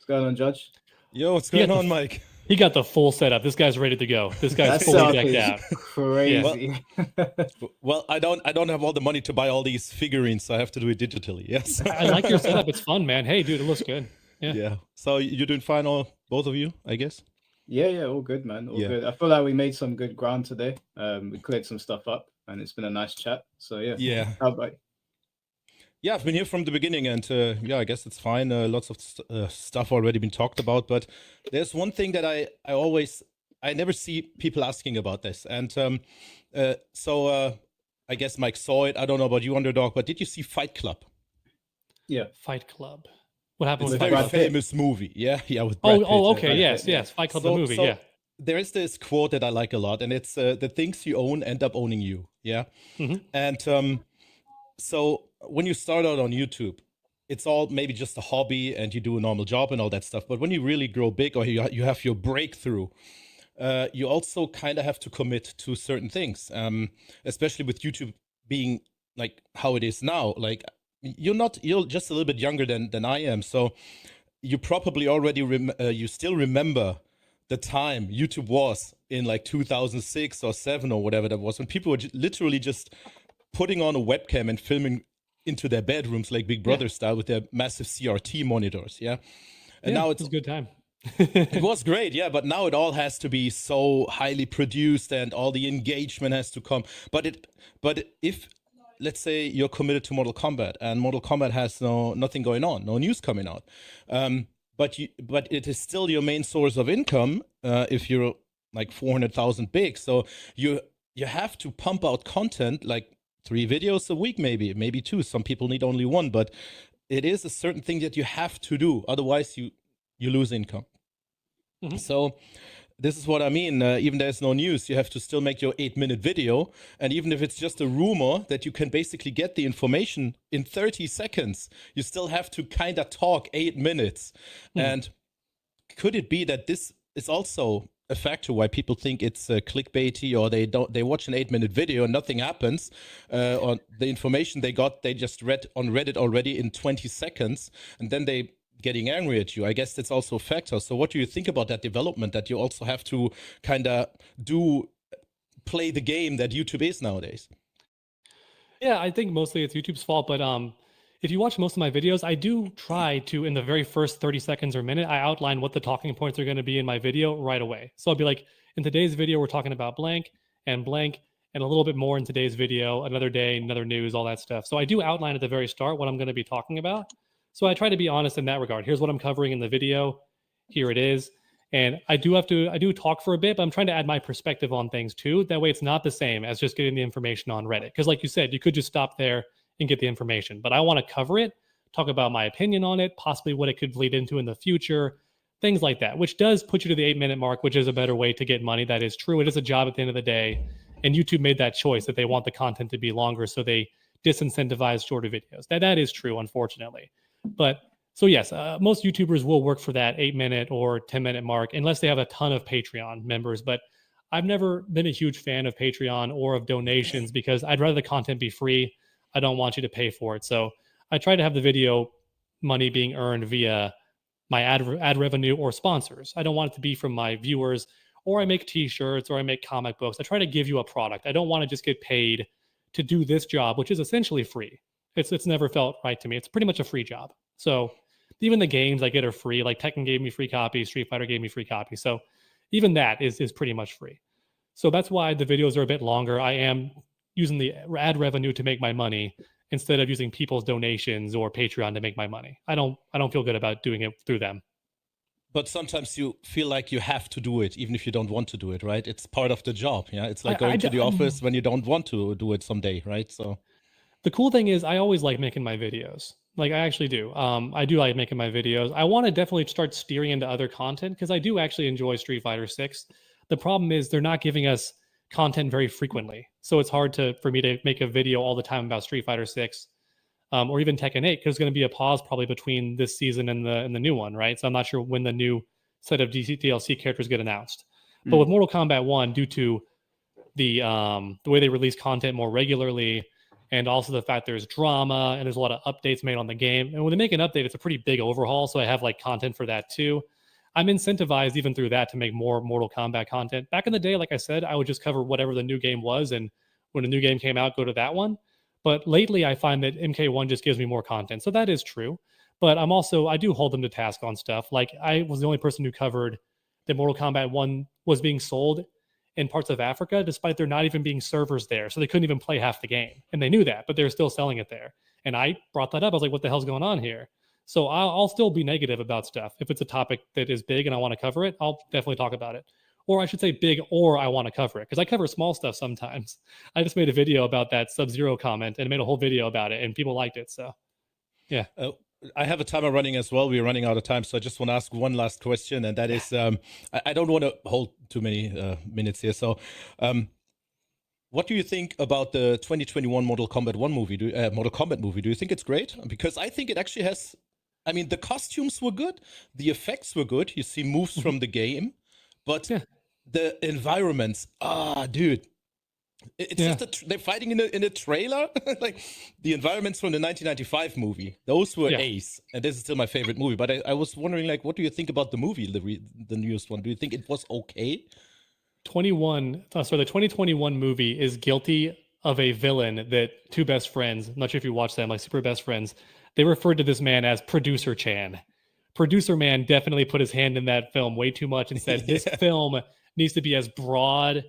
What's going on, Judge? Yo, what's going on, Mike? He got the full setup. This guy's ready to go. This guy's That fully setup decked is out. crazy. Well, I don't have all the money to buy all these figurines, so I have to do it digitally. Yes. I like your setup. It's fun, man. Hey, dude, it looks good. Yeah. So you're doing fine, both of you, I guess. Yeah, all good, man. All good. I feel like we made some good ground today. We cleared some stuff up, and it's been a nice chat. So Yeah. How about you? Yeah, I've been here from the beginning, and I guess it's fine. Lots of stuff already been talked about, but there's one thing that I never see people asking about this, and so I guess Mike saw it. I don't know about you, Underdog, but did you see Fight Club? Yeah, Fight Club. What happened it's with a Fight very Club? famous movie. Yeah, with Brad Pitt. Okay, yes, Fight Club, the movie. Yeah. There is this quote that I like a lot, and it's the things you own end up owning you. Yeah, and so when you start out on YouTube, it's all maybe just a hobby and you do a normal job and all that stuff. But when you really grow big or you have your breakthrough, you also kind of have to commit to certain things, especially with YouTube being like how it is now. Like you're just a little bit younger than I am. So you probably already, you still remember the time YouTube was in like 2006 or 7 or whatever that was, when people were literally just putting on a webcam and filming into their bedrooms like Big Brother style with their massive CRT monitors. Yeah. And now it's a good time. It was great. Yeah. But now it all has to be so highly produced and all the engagement has to come. But if let's say you're committed to Mortal Kombat and Mortal Kombat has nothing going on, no news coming out. But it is still your main source of income if you're like 400,000 big. So you have to pump out content like 3 videos a week, maybe 2. Some people need only 1, but it is a certain thing that you have to do. Otherwise, you lose income. So this is what I mean. Even there's no news, you have to still make your 8-minute video. And even if it's just a rumor that you can basically get the information in 30 seconds, you still have to kind of talk 8 minutes. And could it be that this is also a factor why people think it's clickbaity, or they watch an 8-minute video and nothing happens, or the information they just read on Reddit already in 20 seconds, and then they getting angry at you? I guess that's also a factor. So what do you think about that development, that you also have to kind of play the game that YouTube is nowadays? Yeah, I think mostly it's YouTube's fault, but if you watch most of my videos, I do try to, in the very first 30 seconds or minute, I outline what the talking points are going to be in my video right away. So I'll be like, in today's video, we're talking about blank, and a little bit more in today's video, another day, another news, all that stuff. So I do outline at the very start what I'm going to be talking about. So I try to be honest in that regard. Here's what I'm covering in the video. Here it is. And I do talk for a bit, but I'm trying to add my perspective on things too. That way it's not the same as just getting the information on Reddit. Because like you said, you could just stop there and get the information. But I want to cover it, talk about my opinion on it, possibly what it could lead into in the future, things like that, which does put you to the 8-minute mark, which is a better way to get money. That is true. It is a job at the end of the day. And YouTube made that choice that they want the content to be longer, so they disincentivize shorter videos. That is true, unfortunately. But so yes, most YouTubers will work for that 8-minute or 10-minute mark unless they have a ton of Patreon members. But I've never been a huge fan of Patreon or of donations because I'd rather the content be free. I don't want you to pay for it. So I try to have the video money being earned via my ad revenue or sponsors. I don't want it to be from my viewers, or I make t-shirts, or I make comic books. I try to give you a product. I don't want to just get paid to do this job, which is essentially free. It's never felt right to me. It's pretty much a free job. So even the games I get are free. Like Tekken gave me free copies, Street Fighter gave me free copies. So even that is pretty much free. So that's why the videos are a bit longer. I am using the ad revenue to make my money instead of using people's donations or Patreon to make my money. I don't feel good about doing it through them. But sometimes you feel like you have to do it, even if you don't want to do it, right? It's part of the job. Yeah, it's like going to the office when you don't want to do it someday, right? So the cool thing is I always like making my videos. Like I actually do. I do like making my videos. I want to definitely start steering into other content because I do actually enjoy Street Fighter 6. The problem is they're not giving us content very frequently. So it's hard for me to make a video all the time about Street Fighter 6 or even Tekken 8 because there's going to be a pause probably between this season and the new one, right? So I'm not sure when the new set of DLC characters get announced. But with Mortal Kombat 1, due to the way they release content more regularly and also the fact there's drama and there's a lot of updates made on the game. And when they make an update, it's a pretty big overhaul, so I have like content for that too. I'm incentivized even through that to make more Mortal Kombat content. Back in the day, like I said, I would just cover whatever the new game was, and when a new game came out, go to that one. But lately, I find that MK1 just gives me more content, so that is true. But I do hold them to task on stuff. Like I was the only person who covered that Mortal Kombat 1 was being sold in parts of Africa, despite there not even being servers there. So they couldn't even play half the game. And they knew that, but they were still selling it there. And I brought that up. I was like, what the hell's going on here? So I'll still be negative about stuff. If it's a topic that is big and I want to cover it, I'll definitely talk about it. Or I should say big, or I want to cover it, because I cover small stuff sometimes. I just made a video about that Sub-Zero comment and made a whole video about it, and people liked it. So, yeah. I have a timer running as well. We're running out of time, so I just want to ask one last question, and that is, I don't want to hold too many minutes here. So, what do you think about the 2021 Mortal Kombat movie? Do you think it's great? Because I think it actually has. I mean, the costumes were good, the effects were good. You see moves from the game, but the environments, dude. It's just they're fighting in a trailer. Like the environments from the 1995 movie, those were ace, and this is still my favorite movie. But I was wondering, like, what do you think about the movie, the newest one? Do you think it was okay? The 2021 movie is guilty of a villain that two best friends, I'm not sure if you watched them, like super best friends, they referred to this man as Producer Chan. Producer Man definitely put his hand in that film way too much and said this film needs to be as broad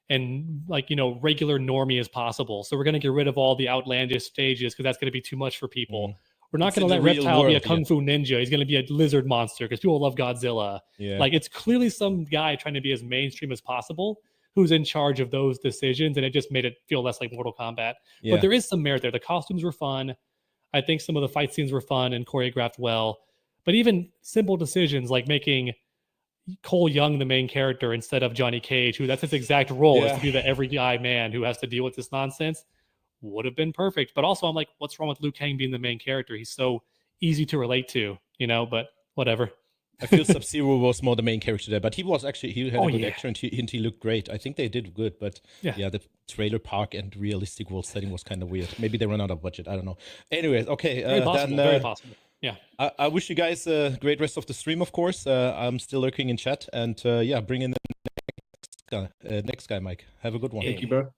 and regular normie as possible. So we're going to get rid of all the outlandish stages because that's going to be too much for people. We're not going to let Reptile be a kung fu ninja. He's going to be a lizard monster because people love Godzilla. Like it's clearly some guy trying to be as mainstream as possible who's in charge of those decisions, and it just made it feel less like Mortal Kombat. But there is some merit there. The costumes were fun. I think some of the fight scenes were fun and choreographed well. But even simple decisions like making Cole Young the main character instead of Johnny Cage, who that's his exact role, is to be the every guy man who has to deal with this nonsense, would have been perfect. But also I'm like, what's wrong with Liu Kang being the main character? He's so easy to relate to, but whatever. I feel Sub-Zero was more the main character there, but he had a good actor and he looked great. I think they did good, but the trailer park and realistic world setting was kind of weird. Maybe they ran out of budget. I don't know. Anyways, okay. Very possible. Yeah. I wish you guys a great rest of the stream, of course. I'm still lurking in chat, and bring in the next guy, Mike. Have a good one. Thank you, bro.